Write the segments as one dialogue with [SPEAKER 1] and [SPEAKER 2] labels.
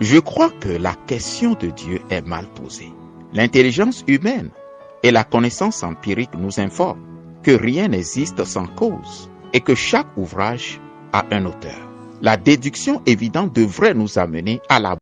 [SPEAKER 1] Je crois que la question de Dieu est mal posée. L'intelligence humaine et la connaissance empirique nous informent que rien n'existe sans cause et que chaque ouvrage a un auteur. La déduction évidente devrait nous amener à la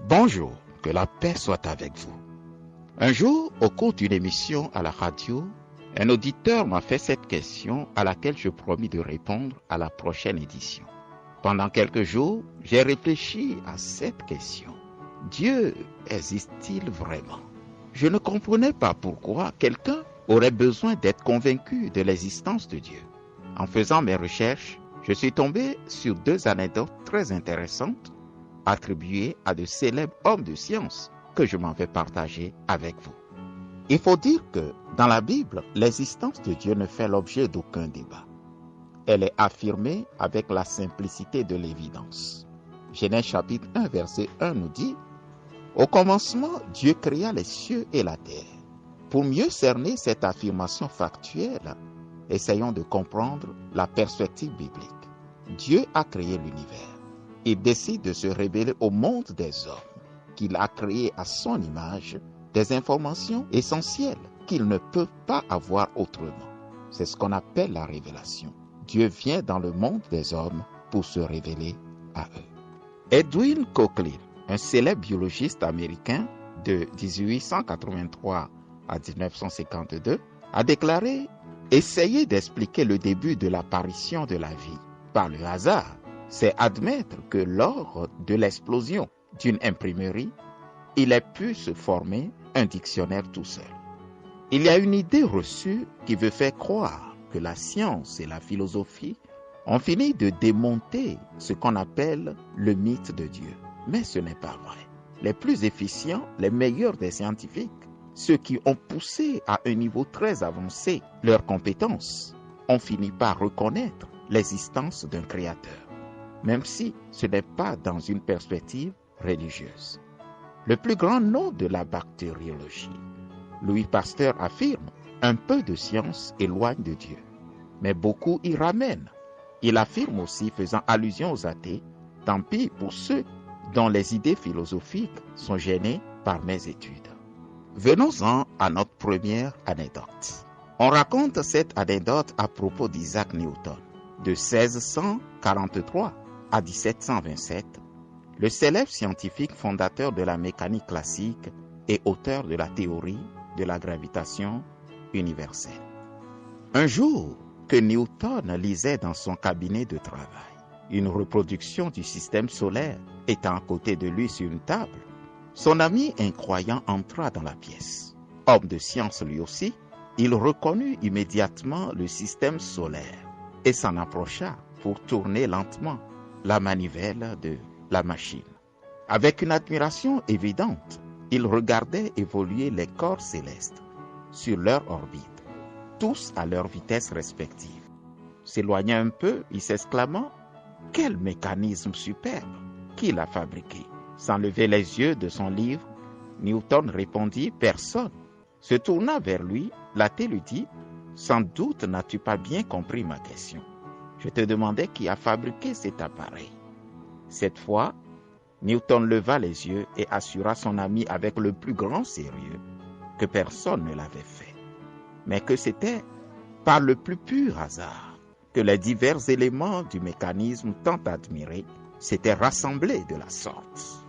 [SPEAKER 1] Bonjour, que la paix soit avec vous. Un jour, au cours d'une émission à la radio, un auditeur m'a fait cette question à laquelle je promis de répondre à la prochaine édition. Pendant quelques jours, j'ai réfléchi à cette question. Dieu existe-t-il vraiment? Je ne comprenais pas pourquoi quelqu'un aurait besoin d'être convaincu de l'existence de Dieu. En faisant mes recherches, je suis tombé sur deux anecdotes très intéressantes attribuées à de célèbres hommes de science que je m'en vais partager avec vous. Il faut dire que dans la Bible, l'existence de Dieu ne fait l'objet d'aucun débat. Elle est affirmée avec la simplicité de l'évidence. Genèse chapitre 1, verset 1 nous dit « Au commencement, Dieu créa les cieux et la terre. » Pour mieux cerner cette affirmation factuelle, essayons de comprendre la perspective biblique. Dieu a créé l'univers. Il décide de se révéler au monde des hommes, qu'il a créé à son image, des informations essentielles qu'il ne peut pas avoir autrement. C'est ce qu'on appelle la révélation. Dieu vient dans le monde des hommes pour se révéler à eux. Edwin Cochlear, un célèbre biologiste américain de 1883 à 1952, a déclaré « Essayer d'expliquer le début de l'apparition de la vie par le hasard, c'est admettre que lors de l'explosion d'une imprimerie, il ait pu se former un dictionnaire tout seul. Il y a une idée reçue qui veut faire croire que la science et la philosophie ont fini de démonter ce qu'on appelle le mythe de Dieu. Mais ce n'est pas vrai. Les plus efficients, les meilleurs des scientifiques, ceux qui ont poussé à un niveau très avancé leurs compétences, ont fini par reconnaître l'existence d'un créateur, même si ce n'est pas dans une perspective religieuse. Le plus grand nom de la bactériologie, Louis Pasteur affirme « Un peu de science éloigne de Dieu », mais beaucoup y ramènent. Il affirme aussi, faisant allusion aux athées, « Tant pis pour ceux dont les idées philosophiques sont gênées par mes études ». Venons-en à notre première anecdote. On raconte cette anecdote à propos d'Isaac Newton. De 1643 à 1727, le célèbre scientifique fondateur de la mécanique classique et auteur de la théorie de la gravitation universelle. Un jour que Newton lisait dans son cabinet de travail, une reproduction du système solaire étant à côté de lui sur une table, son ami incroyant entra dans la pièce. Homme de science lui aussi, il reconnut immédiatement le système solaire et s'en approcha pour tourner lentement la manivelle de la machine. Avec une admiration évidente, il regardait évoluer les corps célestes sur leur orbite, tous à leur vitesse respective. S'éloignant un peu, il s'exclama « Quel mécanisme superbe! Qui l'a fabriqué ?» Sans lever les yeux de son livre, Newton répondit « Personne ». Se tournant vers lui, l'athée lui dit « Sans doute n'as-tu pas bien compris ma question. Je te demandais qui a fabriqué cet appareil. » Cette fois, Newton leva les yeux et assura son ami avec le plus grand sérieux que personne ne l'avait fait, mais que c'était par le plus pur hasard que les divers éléments du mécanisme tant admiré s'étaient rassemblés de la sorte.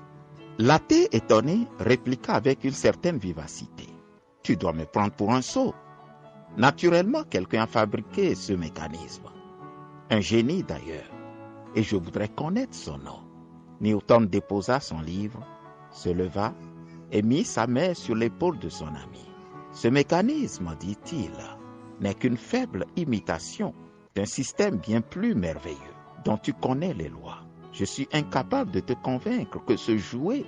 [SPEAKER 1] L'athée étonné répliqua avec une certaine vivacité. « Tu dois me prendre pour un sot. Naturellement, quelqu'un a fabriqué ce mécanisme. Un génie d'ailleurs, et je voudrais connaître son nom. » Newton déposa son livre, se leva et mit sa main sur l'épaule de son ami. « Ce mécanisme, dit-il, n'est qu'une faible imitation d'un système bien plus merveilleux dont tu connais les lois. Je suis incapable de te convaincre que ce jouet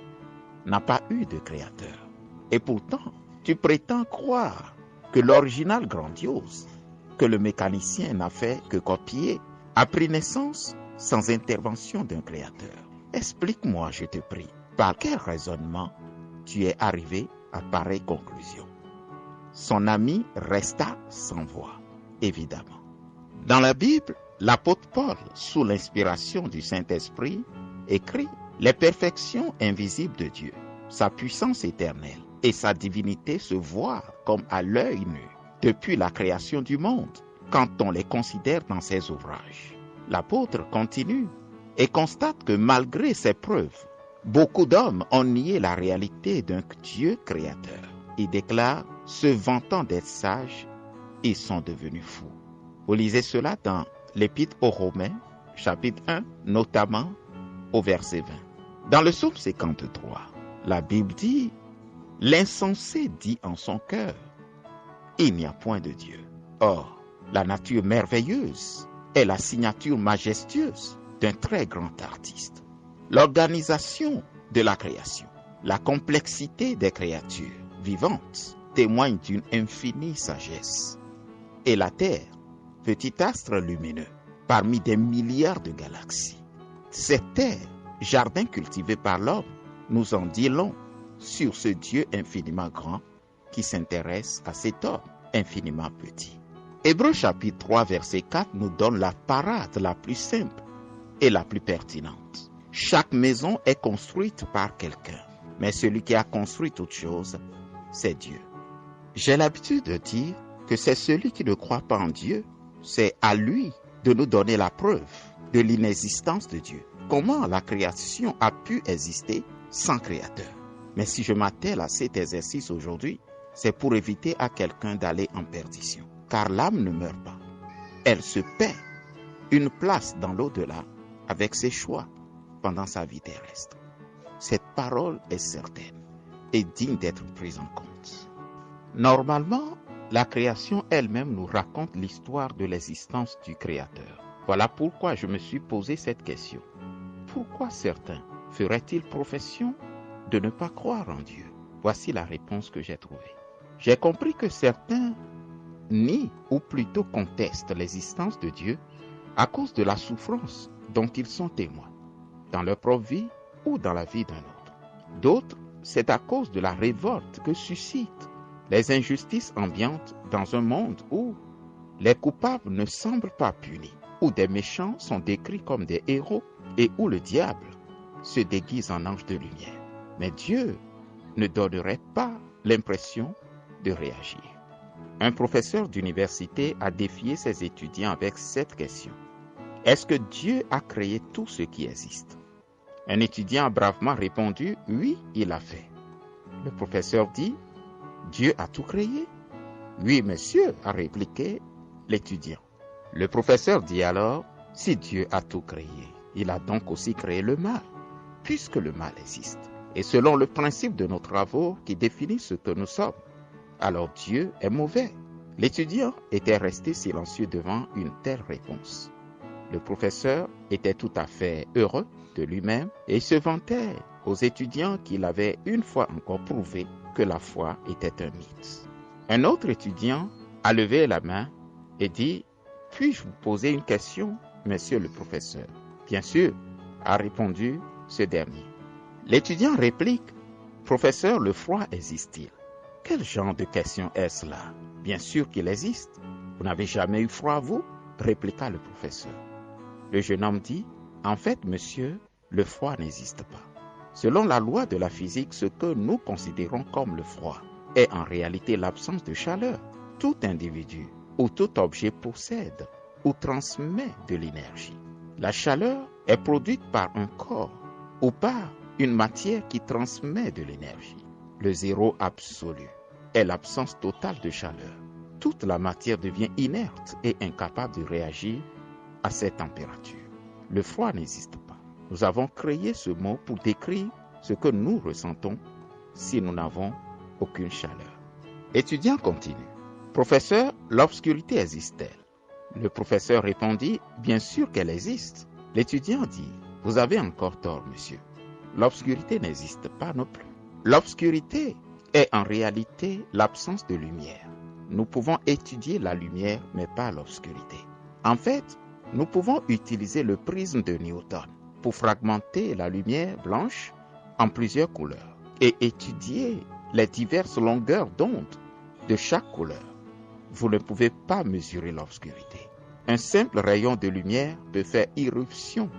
[SPEAKER 1] n'a pas eu de créateur. Et pourtant, tu prétends croire que l'original grandiose, que le mécanicien n'a fait que copier, a pris naissance sans intervention d'un créateur. Explique-moi, je te prie, par quel raisonnement tu es arrivé à pareille conclusion. Son ami resta sans voix, évidemment. Dans la Bible, l'apôtre Paul, sous l'inspiration du Saint-Esprit, écrit « Les perfections invisibles de Dieu, sa puissance éternelle et sa divinité se voient comme à l'œil nu depuis la création du monde, quand on les considère dans ses ouvrages. » L'apôtre continue et constate que malgré ces preuves, beaucoup d'hommes ont nié la réalité d'un Dieu créateur. Il déclare, se vantant d'être sages, ils sont devenus fous. Vous lisez cela dans l'Épître aux Romains, chapitre 1, notamment au verset 20. Dans le psaume 53, la Bible dit, « L'insensé dit en son cœur, il n'y a point de Dieu. » Or, la nature merveilleuse est la signature majestueuse d'un très grand artiste. L'organisation de la création, la complexité des créatures vivantes témoignent d'une infinie sagesse. Et la Terre, petit astre lumineux, parmi des milliards de galaxies. Cette Terre, jardin cultivé par l'homme, nous en dit long sur ce Dieu infiniment grand qui s'intéresse à cet homme infiniment petit. Hébreux chapitre 3 verset 4 nous donne la parade la plus simple et la plus pertinente. Chaque maison est construite par quelqu'un, mais celui qui a construit toute chose, c'est Dieu. J'ai l'habitude de dire que c'est celui qui ne croit pas en Dieu, c'est à lui de nous donner la preuve de l'inexistence de Dieu. Comment la création a pu exister sans créateur? Mais si je m'attelle à cet exercice aujourd'hui, c'est pour éviter à quelqu'un d'aller en perdition. Car l'âme ne meurt pas. Elle se paie une place dans l'au-delà avec ses choix pendant sa vie terrestre. Cette parole est certaine et digne d'être prise en compte. Normalement, la création elle-même nous raconte l'histoire de l'existence du Créateur. Voilà pourquoi je me suis posé cette question. Pourquoi certains feraient-ils profession de ne pas croire en Dieu? Voici la réponse que j'ai trouvée. J'ai compris que certains nient ou plutôt contestent l'existence de Dieu à cause de la souffrance dont ils sont témoins, dans leur propre vie ou dans la vie d'un autre. D'autres, c'est à cause de la révolte que suscitent les injustices ambiantes dans un monde où les coupables ne semblent pas punis, où des méchants sont décrits comme des héros et où le diable se déguise en ange de lumière. Mais Dieu ne donnerait pas l'impression de réagir. Un professeur d'université a défié ses étudiants avec cette question. Est-ce que Dieu a créé tout ce qui existe? Un étudiant a bravement répondu, oui, il a fait. Le professeur dit, Dieu a tout créé? Oui, monsieur, a répliqué l'étudiant. Le professeur dit alors, si Dieu a tout créé, il a donc aussi créé le mal, puisque le mal existe. Et selon le principe de nos travaux qui définit ce que nous sommes, alors Dieu est mauvais. L'étudiant était resté silencieux devant une telle réponse. Le professeur était tout à fait heureux de lui-même et se vantait aux étudiants qu'il avait une fois encore prouvé que la foi était un mythe. Un autre étudiant a levé la main et dit « Puis-je vous poser une question, monsieur le professeur ?» « Bien sûr, a répondu ce dernier. L'étudiant réplique « Professeur, le froid existe-t-il » Quel genre de question est-ce là? Bien sûr qu'il existe. Vous n'avez jamais eu froid, vous? Répliqua le professeur. Le jeune homme dit, en fait, monsieur, le froid n'existe pas. Selon la loi de la physique, ce que nous considérons comme le froid est en réalité l'absence de chaleur. Tout individu ou tout objet possède ou transmet de l'énergie. La chaleur est produite par un corps ou par une matière qui transmet de l'énergie. Le zéro absolu est l'absence totale de chaleur. Toute la matière devient inerte et incapable de réagir à cette température. Le froid n'existe pas. Nous avons créé ce mot pour décrire ce que nous ressentons si nous n'avons aucune chaleur. Étudiant continue. Professeur, l'obscurité existe-t-elle? Le professeur répondit, bien sûr qu'elle existe. L'étudiant dit, vous avez encore tort, monsieur. L'obscurité n'existe pas non plus. L'obscurité est en réalité l'absence de lumière. Nous pouvons étudier la lumière, mais pas l'obscurité. En fait, nous pouvons utiliser le prisme de Newton pour fragmenter la lumière blanche en plusieurs couleurs et étudier les diverses longueurs d'onde de chaque couleur. Vous ne pouvez pas mesurer l'obscurité. Un simple rayon de lumière peut faire irruption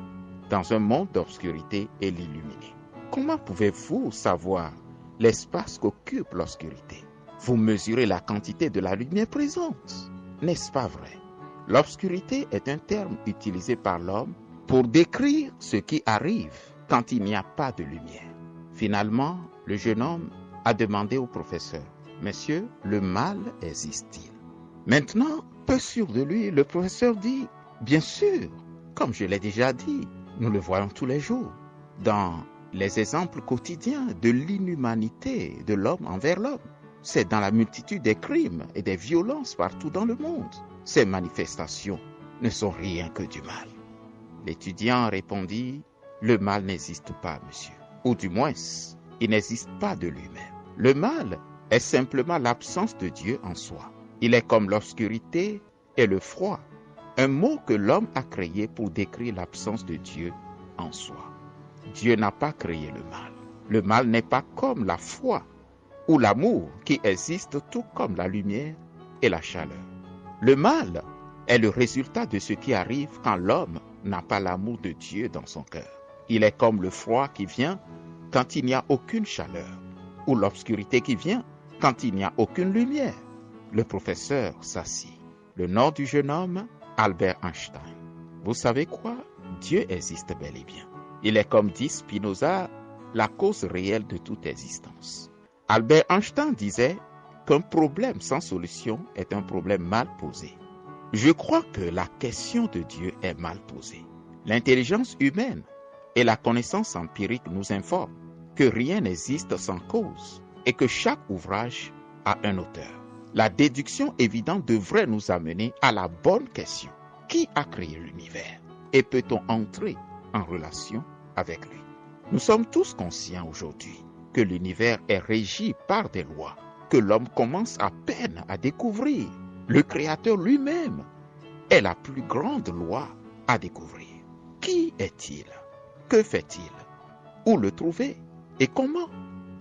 [SPEAKER 1] dans un monde d'obscurité et l'illuminer. Comment pouvez-vous savoir l'espace qu'occupe l'obscurité? Vous mesurez la quantité de la lumière présente. N'est-ce pas vrai? L'obscurité est un terme utilisé par l'homme pour décrire ce qui arrive quand il n'y a pas de lumière. Finalement, le jeune homme a demandé au professeur, « Monsieur, le mal existe-t-il » Maintenant, peu sûr de lui, le professeur dit, « Bien sûr, comme je l'ai déjà dit, nous le voyons tous les jours, dans les exemples quotidiens de l'inhumanité de l'homme envers l'homme. C'est dans la multitude des crimes et des violences partout dans le monde. Ces manifestations ne sont rien que du mal. » L'étudiant répondit, « Le mal n'existe pas, monsieur. Ou du moins, il n'existe pas de lui-même. Le mal est simplement l'absence de Dieu en soi. Il est comme l'obscurité et le froid, un mot que l'homme a créé pour décrire l'absence de Dieu en soi. Dieu n'a pas créé le mal. Le mal n'est pas comme la foi ou l'amour qui existent tout comme la lumière et la chaleur. Le mal est le résultat de ce qui arrive quand l'homme n'a pas l'amour de Dieu dans son cœur. Il est comme le froid qui vient quand il n'y a aucune chaleur, ou l'obscurité qui vient quand il n'y a aucune lumière. Le professeur s'assit. Le nom du jeune homme, Albert Einstein. Vous savez quoi? Dieu existe bel et bien. Il est, comme dit Spinoza, la cause réelle de toute existence. Albert Einstein disait qu'un problème sans solution est un problème mal posé. Je crois que la question de Dieu est mal posée. L'intelligence humaine et la connaissance empirique nous informent que rien n'existe sans cause et que chaque ouvrage a un auteur. La déduction évidente devrait nous amener à la bonne question. Qui a créé l'univers? Et peut-on entrer en relation avec lui? Nous sommes tous conscients aujourd'hui que l'univers est régi par des lois que l'homme commence à peine à découvrir. Le Créateur lui-même est la plus grande loi à découvrir. Qui est-il? Que fait-il? Où le trouver? Et comment?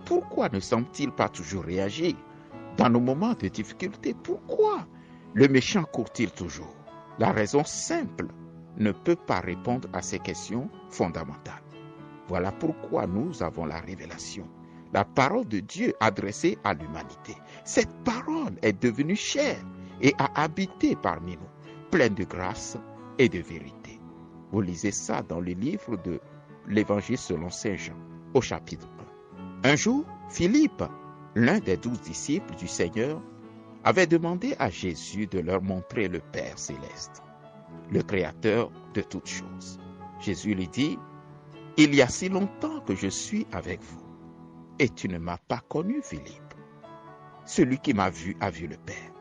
[SPEAKER 1] Pourquoi ne semble-t-il pas toujours réagir dans nos moments de difficulté? Pourquoi le méchant court-il toujours? La raison simple ne peut pas répondre à ces questions fondamentales. Voilà pourquoi nous avons la révélation, la parole de Dieu adressée à l'humanité. Cette parole est devenue chair et a habité parmi nous, pleine de grâce et de vérité. Vous lisez ça dans le livre de l'Évangile selon Saint Jean, au chapitre 1. Un jour, Philippe, l'un des 12 disciples du Seigneur, avait demandé à Jésus de leur montrer le Père céleste, le Créateur de toutes choses. Jésus lui dit, « Il y a si longtemps que je suis avec vous, et tu ne m'as pas connu, Philippe. Celui qui m'a vu a vu le Père.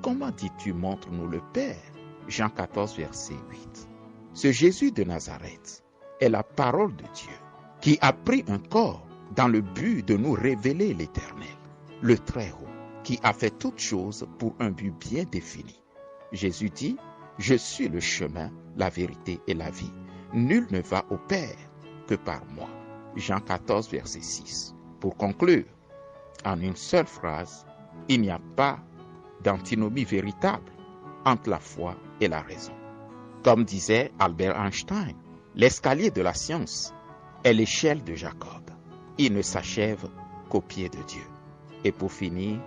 [SPEAKER 1] Comment dis-tu, montre-nous le Père ?» Jean 14, verset 8. Ce Jésus de Nazareth est la parole de Dieu, qui a pris un corps dans le but de nous révéler l'Éternel, le Très-Haut, qui a fait toutes choses pour un but bien défini. Jésus dit, « Je suis le chemin, la vérité et la vie. Nul ne va au Père que par moi. » Jean 14, verset 6. Pour conclure, en une seule phrase, il n'y a pas d'antinomie véritable entre la foi et la raison. Comme disait Albert Einstein, l'escalier de la science est l'échelle de Jacob. Il ne s'achève qu'au pied de Dieu. Et pour finir,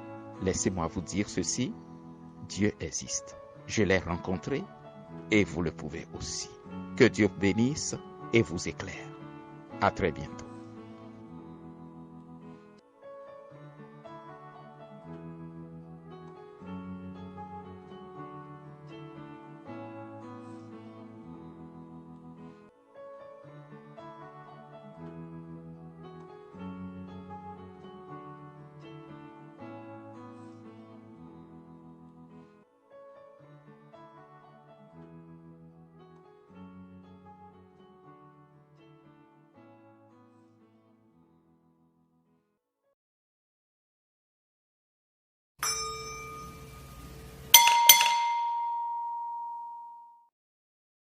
[SPEAKER 1] laissez-moi vous dire ceci, Dieu existe. Je l'ai rencontré et vous le pouvez aussi. Que Dieu bénisse et vous éclaire. À très bientôt.